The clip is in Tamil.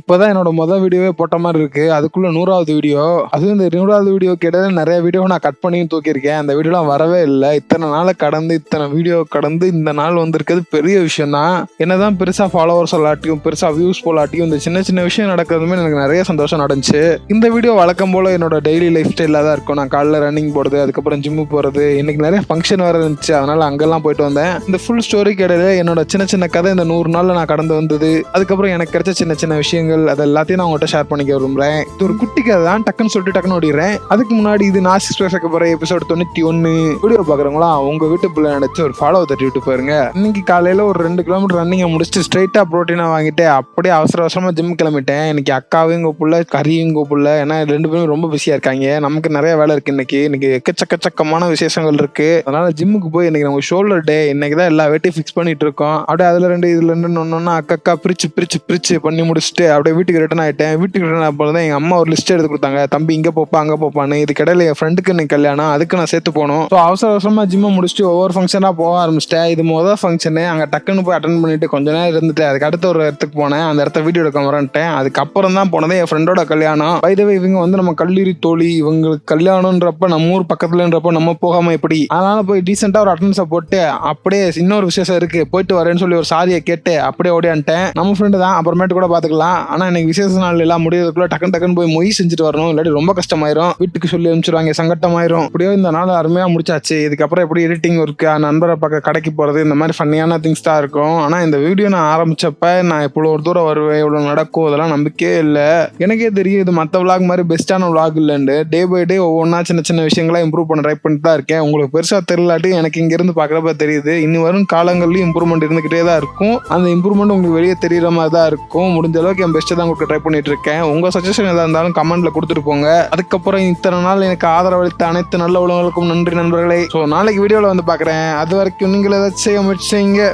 இப்பதான் என்னோட மொதல் வீடியோவே போட்ட மாதிரி இருக்கு. அதுக்குள்ள 100வது வீடியோ. அதுவும் இந்த 100வது வீடியோ இடையில நிறைய வீடியோ நான் கட் பண்ணியும் தூக்கியிருக்கேன். அந்த வீடியோலாம் வரவே இல்லை. இத்தனை நாளை கடந்து இத்தனை வீடியோ கடந்து இந்த நாள் வந்திருக்கிறது பெரிய விஷயம் தான். என்னதான் பெருசா ஃபாலோவர்ஸ் இல்லாட்டியும் பெருசா வியூஸ் போலாட்டியும் இந்த சின்ன சின்ன விஷயம் நடக்கிறதுமே எனக்கு நிறைய சந்தோஷம் நடந்துச்சு. இந்த வீடியோ வழக்கம் போல என்னோட டெய்லி லைஃப் ஸ்டைலாக தான் இருக்கும். நான் காலைல ரன்னிங் போறது, அதுக்கப்புறம் ஜிம்மு போறது, இன்னைக்கு நிறைய ஃபங்க்ஷன் வேற இருந்துச்சு, அதனால அங்கெல்லாம் போயிட்டு வந்தேன். இந்த ஃபுல் ஸ்டோரிக்கு இடையில என்னோட சின்ன சின்ன கதை இந்த 100 நாள்ல நான் கடந்து வந்தது, அதுக்கப்புறம் எனக்கு கிடைச்ச சின்ன சின்ன விஷயங்கள், அது எல்லாத்தையும் நான் உங்கள்கிட்ட ஷேர் பண்ணிக்க விரும்புறேன். இது ஒரு குட்டி கதை தான், டக்குன்னு சொல்லிட்டு டக்குன்னு ஓடிடுறேன். அதுக்கு முன்னாடி இது நான் 6 பேசக்க போற எபிசோட் 91. வீடியோ பாக்குறவங்களா உங்க வீட்டு பிள்ளை நினைச்சு ஒரு ஃபாலோ தட்டி விட்டு போயிருங்க. இன்னைக்கு காலையில ஒரு 2 கிலோமீட்டர் ரன்னிங்கை முடிச்சுட்டு ஸ்ட்ரைட்டா ப்ரோட்டீனா வாங்கிட்டு அப்படியே அவசர அவசரமா ஜிம் கிளம்பிட்டேன். இன்னைக்கு அக்காவும் கூப்பிடல, கரியும் கூப்பிடல, ஏன்னா 2 பேரும் ரொம்ப பிஸியா இருக்காங்க. நமக்கு நிறைய வேலை இருக்கு. இன்னைக்கு எக்கச்சக்கமான விசேஷங்கள் இருக்கு. அதனால ஜிம்முக்கு போய் இன்னைக்கு நம்ம ஷோல்டர் டே, இன்னைக்கு தான் எல்லா வெயிட்டையும் ஃபிக்ஸ் பண்ணிட்டு இருக்கோம். அப்படியே அதுல 2 இதுல 2 ஒன்னொன்னா அக்கா பிரிச்சு பண்ணி முடிச்சுட்டு அப்படியே வீட்டுக்கு ரிட்டர்ன் ஆயிட்டேன். வீட்டுக்கு ரிட்டர்ன் ஆகும்போது எங்க அம்மா ஒரு லிஸ்ட் எடுத்து கொடுத்தாங்க. தம்பி இங்க போப்பா அங்க போப்பான்னு. இதுக்கு இடையில என் ஃப்ரெண்டுக்கு இன்னைக்கு கல்யாணம், அதுக்கு நான் சேர்த்து போகணும். ஸோ அவசர அவசரமா ஜிம்மை முடிச்சுட்டு ஒவ்வொரு ஃபங்க்ஷனா போக ஆரம்பிச்சிட்டேன். இது மொதல் ஃபங்க்ஷனு. அங்க டக்குன்னு போய் அட்டன் பண்ணிட்டு கொஞ்ச நேரம் இருந்துட்டு அதுக்கு அடுத்த ஒரு இடத்துக்கு போனேன். அந்த இடத்த வீடியோ எடுக்க வரேன்ட்டேன். அதுக்கப்புறம் தான் போனதே என் ஃப்ரெண்டோட கல்யாணம். பைதவே இவங்க வந்து நம்ம கல்லூரி தோழி, இவங்களுக்கு கல்யாணம்ன்றப்ப நம்ம ஊர் பக்கத்துலன்றப்ப நம்ம போகாம எப்படி, அதனால போய் டீசெண்டா ஒரு அட்டன்ஸை போட்டு அப்படியே இன்னொரு விசேஷம் இருக்கு போயிட்டு வரேன்னு சொல்லி ஒரு சாரியை கேட்டு அப்படியே ஓடியான்ட்டேன். நம்ம ஃப்ரெண்டு தான், அப்புறமேட்டு கூட பாத்துக்கலாம். ஆனா எனக்கு விசேஷ நாள் எல்லாம் முடியறதுக்குள்ள டக்குன்னு போய் மொய் செஞ்சுட்டு வரணும், இல்லாட்டி ரொம்ப கஷ்டமாயிரும். வீட்டுக்கு சொல்லி அனுப்பிச்சிருவாங்க, சங்கட்டமாயிரும். அப்படியே இந்த நாள் அருமையா முடிச்சாச்சு. இதுக்கப்புறம் எப்படி எடிட்டிங் ஒர்க்கு, நண்பரை பார்க்க கடைக்கு போறது, இந்த மாதிரி ஃபன்னியான திங்ஸ் தான் இருக்கும். ஆனா இந்த வீடியோ நான் ஆரம்பிச்சப்ப நான் இவ்வளவு ஒரு தூரம் வருவேன், இவ்வளவு நடக்கும், அதெல்லாம் நம்பிக்கையே இல்லை. எனக்கே தெரியும் இது மற்ற விளாக் மாதிரி பெஸ்டான விளாக் இல்லைன்னு. டே பை டே ஒவ்வொன்றா சின்ன சின்ன விஷயங்களா இம்ப்ரூவ் பண்ண ட்ரை பண்ணிட்டு தான் இருக்கேன். உங்களுக்கு பெருசா தெரியலாட்டி எனக்கு இங்க இருந்து பாக்குறப்ப தெரியுது. இனி வரும் காலங்கள்லயும் இம்ப்ரூவ்மெண்ட் இருந்துகிட்டே தான் இருக்கும். அந்த இம்ப்ரூவ்மெண்ட் உங்களுக்கு வெளியே தெரியற மாதிரி தான் இருக்கும். முடிஞ்ச அளவுக்கு என் பெஸ்ட்டை தான் உங்களுக்கு ட்ரை பண்ணிட்டு இருக்கேன். உங்க சஜஷன் எதா இருந்தாலும் கமெண்ட்ல கொடுத்துட்டு போங்க. அதுக்கப்புறம் இத்தனை நாள் எனக்கு ஆதரவளித்த அனைத்து நல்ல உலகங்களுக்கும் நன்றி நண்பர்களே. ஸோ நாளைக்கு வீடியோவில் வந்து பார்க்குறேன். அது வரைக்கும் நீங்கள் ஏதாச்சும் செய்ய முயற்சி செய்யுங்க.